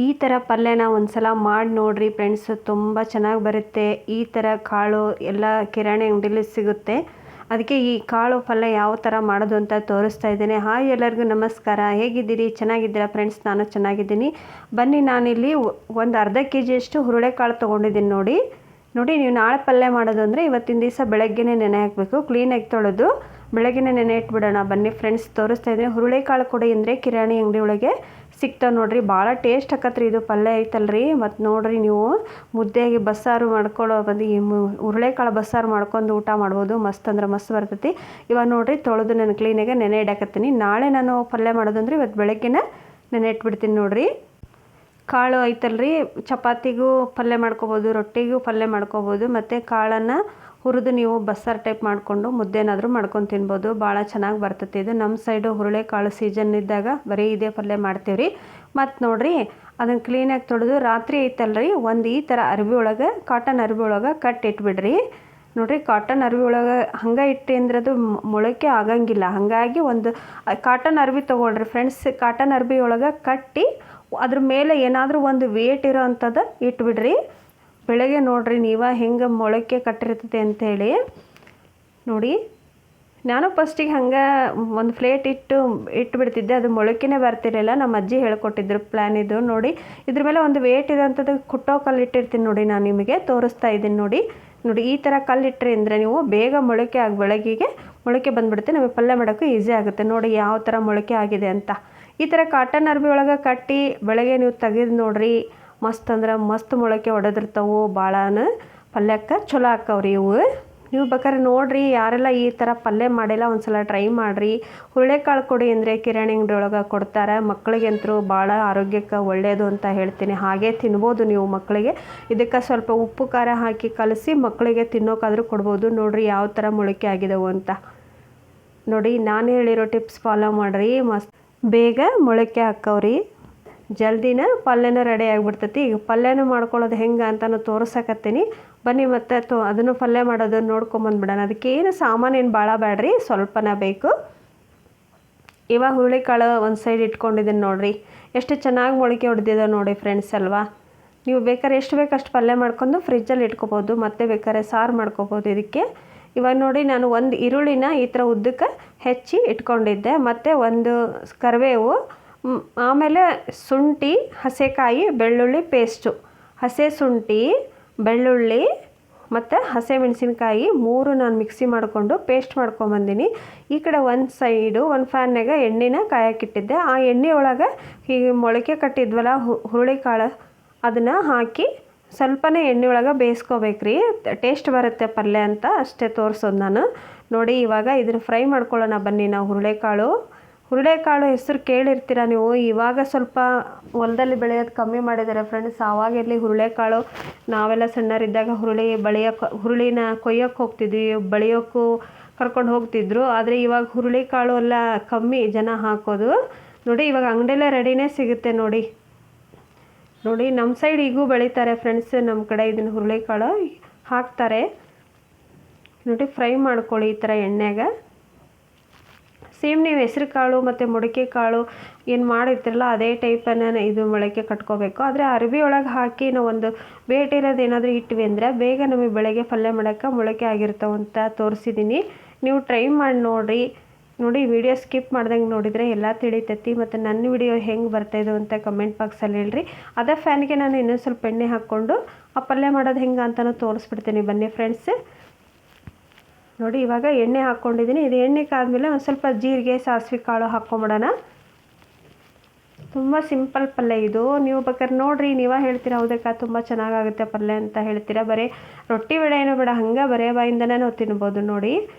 ಈ ಥರ ಪಲ್ಯನ ಒಂದು ಸಲ ಮಾಡಿ ನೋಡಿರಿ ಫ್ರೆಂಡ್ಸ್, ತುಂಬ ಚೆನ್ನಾಗಿ ಬರುತ್ತೆ. ಈ ಥರ ಕಾಳು ಎಲ್ಲ ಕಿರಾಣಿ ಅಂಗಡಿಲಿ ಸಿಗುತ್ತೆ. ಅದಕ್ಕೆ ಈ ಕಾಳು ಪಲ್ಯ ಯಾವ ಥರ ಮಾಡೋದು ಅಂತ ತೋರಿಸ್ತಾ ಇದ್ದೇನೆ. ಹಾಯ್ ಎಲ್ಲರಿಗೂ ನಮಸ್ಕಾರ, ಹೇಗಿದ್ದೀರಿ? ಚೆನ್ನಾಗಿದ್ದೀರಾ ಫ್ರೆಂಡ್ಸ್? ನಾನು ಚೆನ್ನಾಗಿದ್ದೀನಿ. ಬನ್ನಿ, ನಾನಿಲ್ಲಿ ಒಂದು ಅರ್ಧ ಕೆಜಿಯಷ್ಟು ಹುರುಳೆಕಾಳು ತೊಗೊಂಡಿದ್ದೀನಿ. ನೋಡಿ ನೀವು ನಾಳೆ ಪಲ್ಯ ಮಾಡೋದು ಅಂದರೆ ಇವತ್ತಿನ ದಿವಸ ಬೆಳಗ್ಗೆನೇ ನೆನೆ ಹಾಕಬೇಕು. ಕ್ಲೀನಾಗಿ ತೊಳೆದು ಬೆಳಗ್ಗೆನೇ ನೆನೆ ಇಟ್ಬಿಡೋಣ. ಬನ್ನಿ ಫ್ರೆಂಡ್ಸ್, ತೋರಿಸ್ತಾ ಇದ್ದೀನಿ. ಹುರುಳೆಕಾಳು ಕೊಡಿ ಅಂದರೆ ಕಿರಾಣಿ ಅಂಗಡಿ ಒಳಗೆ ಸಿಗ್ತಾವೆ ನೋಡಿರಿ. ಭಾಳ ಟೇಸ್ಟ್ ಆಕತ್ರಿ ಇದು ಪಲ್ಯ ಐತಲ್ರಿ. ಮತ್ತು ನೋಡಿರಿ, ನೀವು ಮುದ್ದೆಯಾಗಿ ಬಸ್ಸಾರು ಮಾಡ್ಕೊಳ್ಳೋ ಬಂದು ಈ ಹುರುಳೆಕಾಳು ಬಸ್ಸಾರು ಮಾಡ್ಕೊಂಡು ಊಟ ಮಾಡ್ಬೋದು. ಮಸ್ತ್ ಅಂದ್ರೆ ಮಸ್ತ್ ಬರ್ತೈತಿ. ಇವಾಗ ನೋಡಿರಿ, ತೊಳೆದು ನಾನು ಕ್ಲೀನಾಗೆ ನೆನೆ ಇಡಾಕತ್ತೀನಿ. ನಾಳೆ ನಾನು ಪಲ್ಯ ಮಾಡೋದಂದ್ರೆ ಇವತ್ತು ಬೆಳಗ್ಗೆನೇ ನೆನೆ ಇಟ್ಬಿಡ್ತೀನಿ. ನೋಡಿರಿ, ಕಾಳು ಐತಲ್ರಿ, ಚಪಾತಿಗೂ ಪಲ್ಯ ಮಾಡ್ಕೊಬೋದು, ರೊಟ್ಟಿಗೂ ಪಲ್ಯ ಮಾಡ್ಕೊಬೋದು. ಮತ್ತು ಕಾಳನ್ನು ಹುರಿದು ನೀವು ಬಸ್ಸಾರು ಟೈಪ್ ಮಾಡಿಕೊಂಡು ಮುದ್ದೆನಾದರೂ ಮಾಡ್ಕೊಂಡು ತಿನ್ಬೋದು. ಭಾಳ ಚೆನ್ನಾಗಿ ಬರ್ತೈತಿ ಇದು. ನಮ್ಮ ಸೈಡು ಹುರುಳೆಕಾಳು ಸೀಸನ್ ಇದ್ದಾಗ ಬರೀ ಇದೇ ಪಲ್ಯ ಮಾಡ್ತೀವ್ರಿ. ಮತ್ತು ನೋಡಿರಿ, ಅದನ್ನು ಕ್ಲೀನಾಗಿ ತೊಳೆದು ರಾತ್ರಿ ಐತಲ್ರಿ, ಒಂದು ಈ ಥರ ಅರ್ಬಿ ಒಳಗೆ, ಕಾಟನ್ ಅರ್ಬಿ ಒಳಗೆ ಕಟ್ಟಿಟ್ಬಿಡ್ರಿ. ನೋಡಿರಿ, ಕಾಟನ್ ಅರ್ಬಿ ಒಳಗೆ ಹಂಗೆ ಇಟ್ಟು ಅಂದ್ರೆ ಅದು ಮೊಳಕೆ ಆಗಂಗಿಲ್ಲ. ಹಾಗಾಗಿ ಒಂದು ಕಾಟನ್ ಅರ್ಬಿ ತೊಗೊಳ್ರಿ ಫ್ರೆಂಡ್ಸ್. ಕಾಟನ್ ಅರ್ಬಿ ಒಳಗೆ ಕಟ್ಟಿ ಅದ್ರ ಮೇಲೆ ಏನಾದರೂ ಒಂದು ವೇಟ್ ಇರೋ ಅಂಥದ್ದು ಇಟ್ಬಿಡ್ರಿ. ಬೆಳಗ್ಗೆ ನೋಡಿರಿ ನೀವು ಹೆಂಗೆ ಮೊಳಕೆ ಕಟ್ಟಿರ್ತೈತೆ ಅಂಥೇಳಿ. ನೋಡಿ, ನಾನು ಫಸ್ಟಿಗೆ ಹಂಗೆ ಒಂದು ಪ್ಲೇಟ್ ಇಟ್ಬಿಡ್ತಿದ್ದೆ. ಅದು ಮೊಳಕೆನೇ ಬರ್ತಿರಲಿಲ್ಲ. ನಮ್ಮ ಅಜ್ಜಿ ಹೇಳ್ಕೊಟ್ಟಿದ್ರು ಪ್ಲ್ಯಾನ್ ಇದು. ನೋಡಿ, ಇದ್ರ ಮೇಲೆ ಒಂದು ವೇಟ್ ಇರೋಂಥದ್ದು ಕುಟ್ಟೋ ಕಲ್ಲು ಇಟ್ಟಿರ್ತೀನಿ ನೋಡಿ. ನಾನು ನಿಮಗೆ ತೋರಿಸ್ತಾ ಇದ್ದೀನಿ. ನೋಡಿ, ಈ ಥರ ಕಲ್ಲಿಟ್ರಿ ಅಂದರೆ ನೀವು ಬೇಗ ಮೊಳಕೆ ಬೆಳಗ್ಗೆಗೆ ಮೊಳಕೆ ಬಂದುಬಿಡುತ್ತೆ. ನಮಗೆ ಪಲ್ಯ ಮಾಡೋಕ್ಕೂ ಈಸಿ ಆಗುತ್ತೆ. ನೋಡಿ ಯಾವ ಥರ ಮೊಳಕೆ ಆಗಿದೆ ಅಂತ. ಈ ಥರ ಕಾಟನ್ ಅರ್ಬಿ ಒಳಗೆ ಕಟ್ಟಿ ಬೆಳಗ್ಗೆ ನೀವು ತೆಗೆದು ನೋಡಿರಿ, ಮಸ್ತ್ ಅಂದ್ರೆ ಮಸ್ತ್ ಮೊಳಕೆ ಹೊಡೆದಿರ್ತಾವೆ. ಭಾಳನ ಪಲ್ಯಕ್ಕೆ ಚಲೋ ಆಕ್ಕವ್ರಿ ಇವು. ನೀವು ಬೇಕಾದ್ರೆ ನೋಡಿರಿ, ಯಾರೆಲ್ಲ ಈ ಥರ ಪಲ್ಯ ಮಾಡಿಲ್ಲ ಒಂದು ಸಲ ಟ್ರೈ ಮಾಡಿರಿ. ಹುರುಳೆಕಾಳು ಕೊಡಿ ಅಂದರೆ ಕಿರಾಣಿ ಅಂಗಡಿ ಒಳಗೆ ಕೊಡ್ತಾರೆ. ಮಕ್ಕಳಿಗಂತೂ ಭಾಳ ಆರೋಗ್ಯಕ್ಕೆ ಒಳ್ಳೆಯದು ಅಂತ ಹೇಳ್ತೀನಿ. ಹಾಗೆ ತಿನ್ಬೋದು ನೀವು ಮಕ್ಕಳಿಗೆ. ಇದಕ್ಕೆ ಸ್ವಲ್ಪ ಉಪ್ಪು ಖಾರ ಹಾಕಿ ಕಲಸಿ ಮಕ್ಕಳಿಗೆ ತಿನ್ನೋಕ್ಕಾದರೂ ಕೊಡ್ಬೋದು. ನೋಡಿರಿ ಯಾವ ಥರ ಮೊಳಕೆ ಆಗಿದವು ಅಂತ. ನೋಡಿ, ನಾನು ಹೇಳಿರೋ ಟಿಪ್ಸ್ ಫಾಲೋ ಮಾಡಿರಿ, ಮಸ್ತ್ ಬೇಗ ಮೊಳಕೆ ಹಾಕವ್ರಿ. ಜಲ್ದಿನ ಪಲ್ಯನ ರೆಡಿ ಆಗಿಬಿಡ್ತೈತಿ. ಈಗ ಪಲ್ಯನೂ ಮಾಡ್ಕೊಳ್ಳೋದು ಹೆಂಗೆ ಅಂತಲೂ ತೋರ್ಸಕತ್ತೀನಿ. ಬನ್ನಿ ಮತ್ತೆ ಅದನ್ನು ಪಲ್ಯ ಮಾಡೋದನ್ನು ನೋಡ್ಕೊಂಬಂದ್ಬಿಡೋಣ. ಅದಕ್ಕೆ ಏನು ಸಾಮಾನೇನು ಭಾಳ ಬೇಡ್ರಿ, ಸ್ವಲ್ಪನ ಬೇಕು. ಇವಾಗ ಹುರುಳಿಕಾಳು ಒಂದು ಸೈಡ್ ಇಟ್ಕೊಂಡಿದ್ದೀನಿ. ನೋಡಿರಿ ಎಷ್ಟು ಚೆನ್ನಾಗಿ ಮೊಳಕೆ ಹೊಡೆದಿದೆ ನೋಡಿ ಫ್ರೆಂಡ್ಸ್ ಅಲ್ವಾ. ನೀವು ಬೇಕಾದ್ರೆ ಎಷ್ಟು ಬೇಕು ಅಷ್ಟು ಪಲ್ಯ ಮಾಡ್ಕೊಂಡು ಫ್ರಿಜ್ಜಲ್ಲಿ ಇಟ್ಕೊಬೋದು. ಮತ್ತೆ ಬೇಕಾದ್ರೆ ಸಾರು ಮಾಡ್ಕೊಬೋದು ಇದಕ್ಕೆ. ಇವಾಗ ನೋಡಿ, ನಾನು ಒಂದು ಈರುಳ್ಳಿನ ಈ ಥರ ಉದ್ದಕ್ಕೆ ಹೆಚ್ಚಿ ಇಟ್ಕೊಂಡಿದ್ದೆ. ಮತ್ತು ಒಂದು ಕರಿಬೇವು, ಆಮೇಲೆ ಶುಂಠಿ, ಹಸೆಕಾಯಿ, ಬೆಳ್ಳುಳ್ಳಿ ಪೇಸ್ಟು. ಹಸೆ ಶುಂಠಿ, ಬೆಳ್ಳುಳ್ಳಿ ಮತ್ತು ಹಸಿಮೆಣಸಿನ್ಕಾಯಿ 3 ನಾನು ಮಿಕ್ಸಿ ಮಾಡಿಕೊಂಡು ಪೇಸ್ಟ್ ಮಾಡ್ಕೊಂಬಂದಿನಿ. ಈ ಕಡೆ ಒಂದು ಸೈಡು ಒಂದು ಫ್ಯಾನ್ನಾಗ ಎಣ್ಣೆನ ಕಾಯಕ್ಕಿಟ್ಟಿದ್ದೆ. ಆ ಎಣ್ಣೆ ಒಳಗೆ ಹೀಗೆ ಮೊಳಕೆ ಕಟ್ಟಿದ್ವಲ್ಲ ಹುರುಳಿಕಾಳು, ಅದನ್ನು ಹಾಕಿ ಸ್ವಲ್ಪನೇ ಎಣ್ಣೆ ಒಳಗೆ ಬೇಯಿಸ್ಕೋಬೇಕ್ರಿ. ಟೇಸ್ಟ್ ಬರುತ್ತೆ ಪಲ್ಯ ಅಂತ ಅಷ್ಟೇ ತೋರಿಸೋದು ನಾನು. ನೋಡಿ, ಇವಾಗ ಇದನ್ನು ಫ್ರೈ ಮಾಡ್ಕೊಳ್ಳೋಣ ಬನ್ನಿ. ನಾವು ಹುರುಳೆಕಾಳು ಹೆಸರು ಕೇಳಿರ್ತೀರ ನೀವು. ಇವಾಗ ಸ್ವಲ್ಪ ಹೊಲದಲ್ಲಿ ಬೆಳೆಯೋದು ಕಮ್ಮಿ ಮಾಡಿದ್ದಾರೆ ಫ್ರೆಂಡ್ಸ್. ಆವಾಗೆಲ್ಲಿ ಹುರುಳೆಕಾಳು ನಾವೆಲ್ಲ ಸಣ್ಣರಿದ್ದಾಗ ಹುರುಳಿನ ಕೊಯ್ಯೋಕ್ಕೆ ಹೋಗ್ತಿದ್ವಿ, ಬೆಳೆಯೋಕ್ಕೂ ಕರ್ಕೊಂಡು ಹೋಗ್ತಿದ್ರು. ಆದರೆ ಇವಾಗ ಹುರುಳಿಕಾಳು ಎಲ್ಲ ಕಮ್ಮಿ ಜನ ಹಾಕೋದು. ನೋಡಿ, ಇವಾಗ ಅಂಗಡಿಯಲ್ಲೇ ರೆಡಿನೇ ಸಿಗುತ್ತೆ. ನೋಡಿ, ನಮ್ಮ ಸೈಡ್ ಈಗೂ ಬೆಳೀತಾರೆ ಫ್ರೆಂಡ್ಸ್. ನಮ್ಮ ಕಡೆ ಇದನ್ನು ಹುರುಳಿಕಾಳು ಹಾಕ್ತಾರೆ. ನೋಡಿ, ಫ್ರೈ ಮಾಡ್ಕೊಳ್ಳಿ ಈ ಥರ ಎಣ್ಣೆಗೆ. ಸೇಮ್ ನೀವು ಹೆಸ್ರು ಕಾಳು ಮತ್ತು ಮೊಳಕೆ ಕಾಳು ಏನು ಮಾಡಿರ್ತಿರಲ್ಲ ಅದೇ ಟೈಪನ್ನು ಇದು ಮೊಳಕೆ ಕಟ್ಕೋಬೇಕು. ಆದರೆ ಅರ್ಬಿ ಒಳಗೆ ಹಾಕಿ ನಾವು ಒಂದು ವೇಟ್ ಇರೋದು ಏನಾದರೂ ಇಟ್ವಿ ಅಂದರೆ ಬೇಗ ನಮಗೆ ಬೆಳಗ್ಗೆ ಪಲ್ಯ ಮಾಡೋಕ್ಕೆ ಮೊಳಕೆ ಆಗಿರ್ತಾವಂತ ತೋರಿಸಿದ್ದೀನಿ. ನೀವು ಟ್ರೈ ಮಾಡಿ ನೋಡಿರಿ. ನೋಡಿ, ವಿಡಿಯೋ ಸ್ಕಿಪ್ ಮಾಡ್ದಂಗೆ ನೋಡಿದರೆ ಎಲ್ಲ ತಿಳಿತೈತಿ. ಮತ್ತು ನನ್ನ ವಿಡಿಯೋ ಹೆಂಗೆ ಬರ್ತಾಯಿದ್ದು ಅಂತ ಕಮೆಂಟ್ ಬಾಕ್ಸಲ್ಲಿ ಹೇಳ್ರಿ. ಅದೇ ಫ್ಯಾನ್ಗೆ ನಾನು ಇನ್ನೊಂದು ಸ್ವಲ್ಪ ಎಣ್ಣೆ ಹಾಕ್ಕೊಂಡು ಆ ಪಲ್ಯ ಮಾಡೋದು ಹೆಂಗೆ ಅಂತಲೂ ತೋರಿಸ್ಬಿಡ್ತೀನಿ. ಬನ್ನಿ ಫ್ರೆಂಡ್ಸ್. ನೋಡಿ, ಇವಾಗ ಎಣ್ಣೆ ಹಾಕ್ಕೊಂಡಿದ್ದೀನಿ. ಇದು ಎಣ್ಣೆ ಕಾದ್ಮೇಲೆ ಒಂದು ಸ್ವಲ್ಪ ಜೀರಿಗೆ, ಸಾಸಿವೆ ಕಾಳು ಹಾಕ್ಕೊಂಬಿಡೋಣ. ತುಂಬ ಸಿಂಪಲ್ ಪಲ್ಯ ಇದು. ನೀವು ಬೇಕಾದ್ರೆ ನೋಡಿರಿ, ನೀವೇ ಹೇಳ್ತೀರಾ ಹೌದಕ್ಕ ತುಂಬ ಚೆನ್ನಾಗಾಗುತ್ತೆ ಪಲ್ಯ ಅಂತ ಹೇಳ್ತೀರಾ. ಬರೀ ರೊಟ್ಟಿ ಬೇಡ ಏನೋ ಬೇಡ, ಹಂಗೆ ಬರೇ ಬಾಯಿಂದನೇ ನಾವು ತಿನ್ಬೋದು. ನೋಡಿ,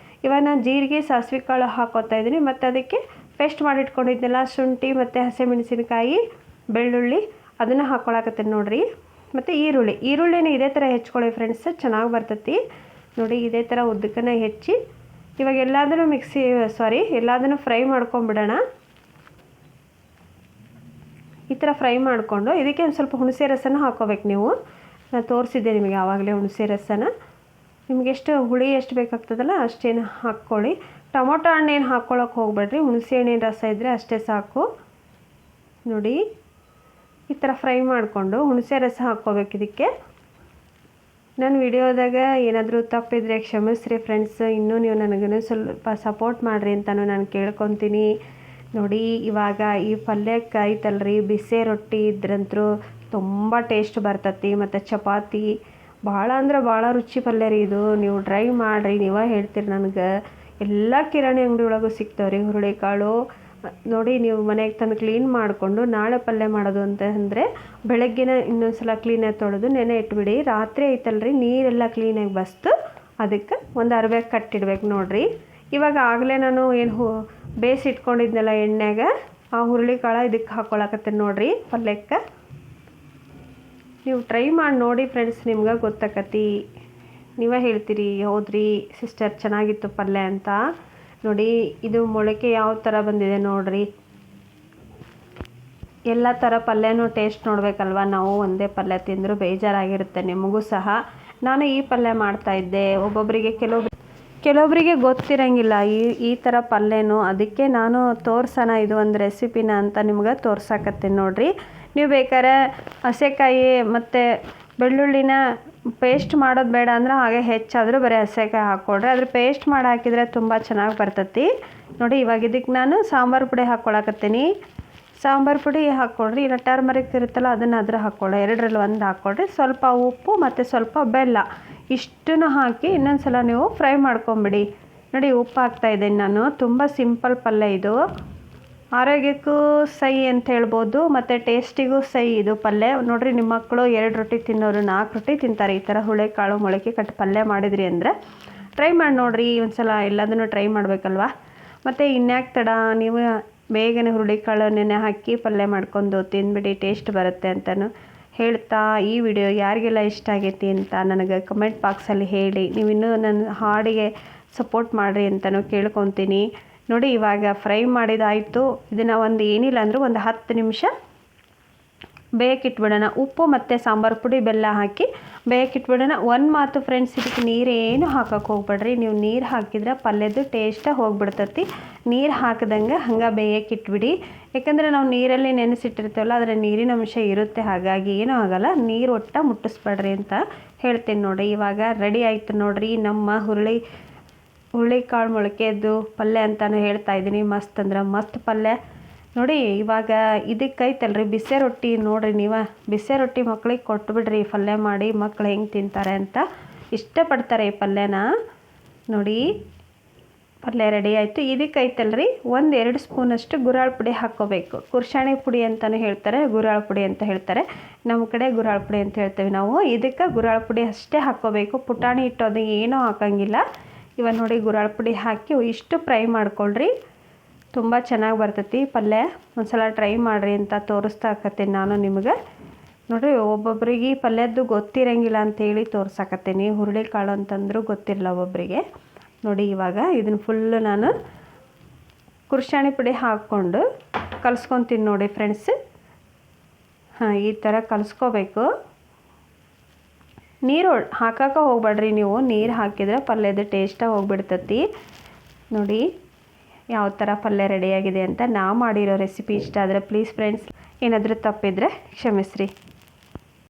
ಇವಾಗ ನಾನು ಜೀರಿಗೆ, ಸಾಸಿವೆ ಕಾಳು ಹಾಕ್ಕೊತಾ ಇದ್ದೀನಿ. ಮತ್ತು ಅದಕ್ಕೆ ಪೇಸ್ಟ್ ಮಾಡಿಟ್ಕೊಂಡಿದ್ದೆಲ್ಲ ಶುಂಠಿ ಮತ್ತು ಹಸಿಮೆಣಸಿನ್ಕಾಯಿ, ಬೆಳ್ಳುಳ್ಳಿ ಅದನ್ನು ಹಾಕ್ಕೊಳಕತ್ತೀನಿ ನೋಡಿರಿ. ಮತ್ತು ಈರುಳ್ಳಿನ ಇದೇ ಥರ ಹೆಚ್ಕೊಳ್ಳಿ ಫ್ರೆಂಡ್ಸ್, ಚೆನ್ನಾಗಿ ಬರ್ತೈತಿ. ನೋಡಿ, ಇದೇ ಥರ ಉದ್ದಕ್ಕನೇ ಹೆಚ್ಚಿ ಇವಾಗ ಎಲ್ಲದನ್ನು ಫ್ರೈ ಮಾಡ್ಕೊಂಬಿಡೋಣ. ಈ ಥರ ಫ್ರೈ ಮಾಡಿಕೊಂಡು ಇದಕ್ಕೆ ಒಂದು ಸ್ವಲ್ಪ ಹುಣಸೆ ರಸನ ಹಾಕ್ಕೋಬೇಕು ನೀವು. ನಾನು ತೋರಿಸಿದ್ದೆ ನಿಮಗೆ ಆವಾಗಲೇ ಹುಣಸೆ ರಸನ. ನಿಮಗೆ ಹುಳಿ ಎಷ್ಟು ಬೇಕಾಗ್ತದಲ್ಲ ಅಷ್ಟೇನು ಹಾಕ್ಕೊಳ್ಳಿ. ಟೊಮೊಟೊ ಹಣ್ಣೇನು ಹಾಕ್ಕೊಳ್ಳೋಕೆ ಹೋಗ್ಬೇಡ್ರಿ, ಹುಣಸೆ ಹಣ್ಣಿನ ರಸ ಇದ್ದರೆ ಅಷ್ಟೇ ಸಾಕು. ನೋಡಿ, ಈ ಥರ ಫ್ರೈ ಮಾಡಿಕೊಂಡು ಹುಣಸೆ ರಸ ಹಾಕ್ಕೋಬೇಕು ಇದಕ್ಕೆ. ನನ್ನ ವಿಡಿಯೋದಾಗ ಏನಾದರೂ ತಪ್ಪಿದ್ರೆ ಕ್ಷಮಿಸ್ರಿ ಫ್ರೆಂಡ್ಸ್. ಇನ್ನೂ ನೀವು ನನಗೂ ಸ್ವಲ್ಪ ಸಪೋರ್ಟ್ ಮಾಡಿರಿ ಅಂತಲೂ ನಾನು ಕೇಳ್ಕೊತೀನಿ. ನೋಡಿ ಇವಾಗ ಈ ಪಲ್ಯಕ್ಕೆ ಐತಲ್ರಿ ಬಿಸಿ ರೊಟ್ಟಿ ಇದ್ರಂತೂ ತುಂಬ ಟೇಸ್ಟ್ ಬರ್ತತಿ, ಮತ್ತು ಚಪಾತಿ ಭಾಳ ಅಂದ್ರೆ ಭಾಳ ರುಚಿ ಪಲ್ಯ ರೀ ಇದು. ನೀವು ಟ್ರೈ ಮಾಡಿರಿ, ನೀವೇ ಹೇಳ್ತೀರಿ ನನಗೆ. ಎಲ್ಲ ಕಿರಾಣಿ ಅಂಗಡಿ ಒಳಗೂ ಸಿಗ್ತಾವೆ ರೀ ಹುರುಳಿಕಾಳು. ನೋಡಿ ನೀವು ಮನೆಗೆ ತಂದು ಕ್ಲೀನ್ ಮಾಡಿಕೊಂಡು ನಾಳೆ ಪಲ್ಯ ಮಾಡೋದು ಅಂತ ಅಂದರೆ ಬೆಳಗ್ಗೆನೇ ಇನ್ನೊಂದು ಸಲ ಕ್ಲೀನಾಗಿ ತೊಳೆದು ನೆನೆ ಇಟ್ಬಿಡಿ. ರಾತ್ರಿ ಐತಲ್ರಿ ನೀರೆಲ್ಲ ಕ್ಲೀನಾಗಿ ಬಸ್ತು ಅದಕ್ಕೆ ಒಂದು ಅರ್ವೆ ಕಟ್ಟಿಡ್ಬೇಕು ನೋಡಿರಿ. ಇವಾಗ ಆಗಲೇ ನಾನು ಏನು ಬೇಯಿಸಿಟ್ಕೊಂಡಿದ್ನಲ್ಲ ಎಣ್ಣೆಗೆ, ಆ ಹುರುಳಿಕಾಳು ಇದಕ್ಕೆ ಹಾಕ್ಕೊಳಕತ್ತೀನಿ ನೋಡಿರಿ ಪಲ್ಯಕ್ಕೆ. ನೀವು ಟ್ರೈ ಮಾಡಿ ನೋಡಿ ಫ್ರೆಂಡ್ಸ್, ನಿಮ್ಗೆ ಗೊತ್ತಾಕತಿ. ನೀವೇ ಹೇಳ್ತೀರಿ ಹೌದ್ರಿ ಸಿಸ್ಟರ್ ಚೆನ್ನಾಗಿತ್ತು ಪಲ್ಯ ಅಂತ. ನೋಡಿ ಇದು ಮೊಳಕೆ ಯಾವ ಥರ ಬಂದಿದೆ ನೋಡಿರಿ. ಎಲ್ಲ ಥರ ಪಲ್ಯನೂ ಟೇಸ್ಟ್ ನೋಡಬೇಕಲ್ವ. ನಾವು ಒಂದೇ ಪಲ್ಯ ತಿಂದರೂ ಬೇಜಾರಾಗಿರುತ್ತೆ ನಿಮಗೂ ಸಹ. ನಾನು ಈ ಪಲ್ಯ ಮಾಡ್ತಾಯಿದ್ದೆ. ಒಬ್ಬೊಬ್ಬರಿಗೆ ಕೆಲವೊಬ್ಬರಿಗೆ ಗೊತ್ತಿರಂಗಿಲ್ಲ ಈ ಥರ ಪಲ್ಯನೂ. ಅದಕ್ಕೆ ನಾನು ತೋರ್ಸೋಣ ಇದು ಒಂದು ರೆಸಿಪಿನ ಅಂತ ನಿಮ್ಗೆ ತೋರ್ಸಾಕತ್ತೀನಿ ನೋಡಿರಿ. ನೀವು ಬೇಕಾದ್ರೆ ಹಸೆಕಾಯಿ ಮತ್ತು ಬೆಳ್ಳುಳ್ಳಿನ ಪೇಸ್ಟ್ ಮಾಡೋದು ಬೇಡ ಅಂದ್ರೆ ಹಾಗೆ ಹೆಚ್ಚಾದರೂ ಬರೀ ಹಸೆಕಾಯಿ ಹಾಕ್ಕೊಡ್ರಿ. ಅದ್ರ ಪೇಸ್ಟ್ ಮಾಡಿ ಹಾಕಿದರೆ ತುಂಬ ಚೆನ್ನಾಗಿ ಬರ್ತತಿ ನೋಡಿ. ಇವಾಗ ಇದಕ್ಕೆ ನಾನು ಸಾಂಬಾರು ಪುಡಿ ಹಾಕ್ಕೊಳಕತ್ತೀನಿ. ಸಾಂಬಾರು ಪುಡಿ ಹಾಕ್ಕೊಡ್ರಿ, ಇಲ್ಲ ಟರ್ಮರಿಕ್ ಇರುತ್ತಲ್ಲ ಅದನ್ನು ಹಾಕ್ಕೊಳ್ಳಿ. ಎರಡರಲ್ಲಿ ಒಂದು ಹಾಕ್ಕೊಡ್ರಿ. ಸ್ವಲ್ಪ ಉಪ್ಪು ಮತ್ತು ಸ್ವಲ್ಪ ಬೆಲ್ಲ ಇಷ್ಟನ್ನು ಹಾಕಿ ಇನ್ನೊಂದು ಸಲ ನೀವು ಫ್ರೈ ಮಾಡ್ಕೊಂಬಿಡಿ. ನೋಡಿ ಉಪ್ಪು ಹಾಕ್ತಾಯಿದ್ದೀನಿ ನಾನು. ತುಂಬ ಸಿಂಪಲ್ ಪಲ್ಯ ಇದು. ಆರೋಗ್ಯಕ್ಕೂ ಸೈ ಅಂತ ಹೇಳ್ಬೋದು, ಮತ್ತು ಟೇಸ್ಟಿಗೂ ಸೈ ಇದು ಪಲ್ಯ. ನೋಡಿರಿ ನಿಮ್ಮ ಮಕ್ಕಳು 2 ರೊಟ್ಟಿ ತಿನ್ನೋರು 4 ರೊಟ್ಟಿ ತಿಂತಾರೆ ಈ ಥರ ಹುರುಳಿಕಾಳು ಮೊಳಕೆ ಕಟ್ಟಿ ಪಲ್ಯ ಮಾಡಿದ್ರಿ ಅಂದರೆ. ಟ್ರೈ ಮಾಡಿ ನೋಡಿರಿ ಒಂದು ಸಲ, ಎಲ್ಲದನ್ನು ಟ್ರೈ ಮಾಡಬೇಕಲ್ವ. ಮತ್ತು ಇನ್ಯಾಕೆ ತಡ, ನೀವು ಬೇಗನೆ ಹುರುಳಿಕಾಳು ನೆನೆ ಹಾಕಿ ಪಲ್ಯ ಮಾಡ್ಕೊಂಡು ತಿಂದ್ಬಿಡಿ, ಟೇಸ್ಟ್ ಬರುತ್ತೆ ಅಂತಲೂ ಹೇಳ್ತಾ ಈ ವಿಡಿಯೋ ಯಾರಿಗೆಲ್ಲ ಇಷ್ಟ ಆಗೈತಿ ಅಂತ ನನಗೆ ಕಮೆಂಟ್ ಬಾಕ್ಸಲ್ಲಿ ಹೇಳಿ. ನೀವಿನ್ನೂ ನನ್ನ ಹಾಡಿಗೆ ಸಪೋರ್ಟ್ ಮಾಡಿರಿ ಅಂತಲೂ ಕೇಳ್ಕೊತೀನಿ. ನೋಡಿ ಇವಾಗ ಫ್ರೈ ಮಾಡಿದಾಯಿತು. ಇದನ್ನು ಒಂದು ಏನಿಲ್ಲ ಅಂದರೂ ಒಂದು 10 ನಿಮಿಷ ಬೇಯಕ್ಕಿಟ್ಬಿಡೋಣ. ಉಪ್ಪು ಮತ್ತು ಸಾಂಬಾರು ಪುಡಿ ಬೆಲ್ಲ ಹಾಕಿ ಬೇಯಕ್ಕಿಟ್ಬಿಡೋಣ. ಒಂದು ಮಾತು ಫ್ರೆಂಡ್ಸ್, ಇದಕ್ಕೆ ನೀರೇನು ಹಾಕೋಕ್ಕೆ ಹೋಗ್ಬೇಡ್ರಿ. ನೀವು ನೀರು ಹಾಕಿದ್ರೆ ಪಲ್ಯದ್ದು ಟೇಸ್ಟೇ ಹೋಗ್ಬಿಡ್ತತಿ. ನೀರು ಹಾಕಿದಂಗೆ ಹಂಗೆ ಬೇಯಕ್ಕಿಟ್ಬಿಡಿ. ಯಾಕಂದರೆ ನಾವು ನೀರಲ್ಲಿ ನೆನೆಸಿಟ್ಟಿರ್ತೀವಲ್ಲ ಅದರ ನೀರಿನ ಅಂಶ ಇರುತ್ತೆ, ಹಾಗಾಗಿ ಏನೂ ಆಗೋಲ್ಲ. ನೀರು ಒಟ್ಟ ಮುಟ್ಟಿಸ್ಬೇಡ್ರಿ ಅಂತ ಹೇಳ್ತೀನಿ ನೋಡಿ. ಇವಾಗ ರೆಡಿ ಆಯಿತು ನೋಡಿರಿ ನಮ್ಮ ಹುರುಳಿಕಾಳು ಮೊಳಕೆದ್ದು ಪಲ್ಯ ಅಂತಲೂ ಹೇಳ್ತಾಯಿದ್ದೀನಿ. ಮಸ್ತ್ ಅಂದ್ರೆ ಮಸ್ತ್ ಪಲ್ಯ ನೋಡಿ. ಇವಾಗ ಇದಕ್ಕೆ ಐತಲ್ರಿ ಬಿಸಿ ರೊಟ್ಟಿ ನೋಡಿರಿ. ನೀವು ಬಿಸಿ ರೊಟ್ಟಿ ಮಕ್ಳಿಗೆ ಕೊಟ್ಬಿಡ್ರಿ ಪಲ್ಯ ಮಾಡಿ. ಮಕ್ಳು ಹೆಂಗೆ ತಿಂತಾರೆ ಅಂತ ಇಷ್ಟಪಡ್ತಾರೆ ಈ ಪಲ್ಯನ. ನೋಡಿ ಪಲ್ಯ ರೆಡಿ ಆಯಿತು. ಇದಕ್ಕೆ ಐತಲ್ರಿ 1-2 ಸ್ಪೂನಷ್ಟು ಗುರಾಳ ಪುಡಿ ಹಾಕ್ಕೋಬೇಕು. ಕುರ್ಷಾಣಿ ಪುಡಿ ಅಂತಲೂ ಹೇಳ್ತಾರೆ, ಗುರಾಳ ಪುಡಿ ಅಂತ ಹೇಳ್ತಾರೆ. ನಮ್ಮ ಕಡೆ ಗುರಾಳ ಪುಡಿ ಅಂತ ಹೇಳ್ತೇವೆ ನಾವು. ಇದಕ್ಕೆ ಗುರಾಳ ಪುಡಿ ಅಷ್ಟೇ ಹಾಕ್ಕೋಬೇಕು. ಪುಟಾಣಿ ಹಿಟ್ಟು ಅದು ಏನೂ ಹಾಕೋಂಗಿಲ್ಲ. ಇವಾಗ ನೋಡಿ ಗುರಾಳ ಪುಡಿ ಹಾಕಿ ಇಷ್ಟು ಫ್ರೈ ಮಾಡ್ಕೊಳ್ರಿ. ತುಂಬ ಚೆನ್ನಾಗಿ ಬರ್ತೈತಿ ಪಲ್ಯ. ಒಂದು ಸಲ ಟ್ರೈ ಮಾಡಿರಿ ಅಂತ ತೋರಿಸ್ತಾಕತ್ತೀನಿ ನಾನು ನಿಮಗೆ. ನೋಡಿರಿ ಒಬ್ಬೊಬ್ರಿಗೆ ಪಲ್ಯದ್ದು ಗೊತ್ತಿರಂಗಿಲ್ಲ ಅಂತೇಳಿ ತೋರ್ಸಾಕತ್ತೀನಿ. ಹುರುಳಿಕಾಳು ಅಂತಂದ್ರೂ ಗೊತ್ತಿರಲ್ಲ ಒಬ್ಬೊಬ್ಬರಿಗೆ. ನೋಡಿ ಇವಾಗ ಇದನ್ನು ಫುಲ್ಲು ನಾನು ಕುರ್ಷಾಣಿ ಪುಡಿ ಹಾಕ್ಕೊಂಡು ಕಲಿಸ್ಕೊತೀನಿ ನೋಡಿ ಫ್ರೆಂಡ್ಸ್. ಈ ಥರ ಕಲಿಸ್ಕೋಬೇಕು. ನೀರು ಹಾಕೋಕೆ ಹೋಗ್ಬೇಡ್ರಿ ನೀವು. ನೀರು ಹಾಕಿದರೆ ಪಲ್ಯದ ಟೇಸ್ಟಾಗಿ ಹೋಗ್ಬಿಡ್ತತಿ. ನೋಡಿ ಯಾವ ಥರ ಪಲ್ಯ ರೆಡಿಯಾಗಿದೆ ಅಂತ. ನಾ ಮಾಡಿರೋ ರೆಸಿಪಿ ಇಷ್ಟ ಆದರೆ ಪ್ಲೀಸ್ ಫ್ರೆಂಡ್ಸ್ ಏನಾದರೂ ತಪ್ಪಿದರೆ ಕ್ಷಮಿಸ್ರಿ.